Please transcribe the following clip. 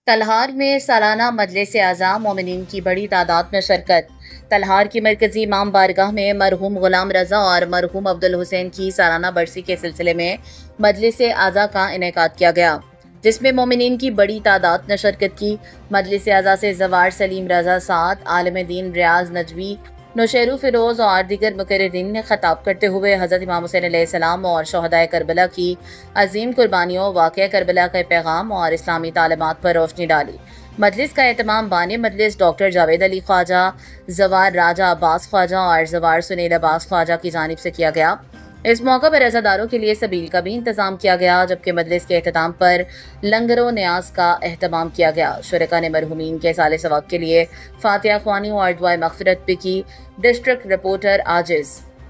تلہار میں سالانہ مجلس اعضاء مومنین کی بڑی تعداد میں شرکت۔ تلہار کی مرکزی امام بارگاہ میں مرحوم غلام رضا اور مرحوم عبدالحسین کی سالانہ برسی کے سلسلے میں مجلس اعضاء کا انعقاد کیا گیا، جس میں مومنین کی بڑی تعداد نے شرکت کی۔ مجلس اعضاء سے زوار سلیم رضا سعد، عالم دین ریاض نجوی، نوشیرو فیروز اور دیگر مقررین نے خطاب کرتے ہوئے حضرت امام حسین علیہ السلام اور شہدائے کربلا کی عظیم قربانیوں، واقعہ کربلا کے پیغام اور اسلامی تعلیمات پر روشنی ڈالی۔ مجلس کا اہتمام بانی مجلس ڈاکٹر جاوید علی خواجہ، زوار راجہ عباس خواجہ اور زوار سنیل عباس خواجہ کی جانب سے کیا گیا۔ اس موقع پر عزاداروں کے لیے سبیل کا بھی انتظام کیا گیا، جبکہ مجلس کے اختتام پر لنگر و نیاز کا اہتمام کیا گیا۔ شرکاء نے مرحومین کے سال ثواب کے لیے فاتحہ خوانی اور دعائے مغفرت بھی کی۔ ڈسٹرکٹ رپورٹر عاجز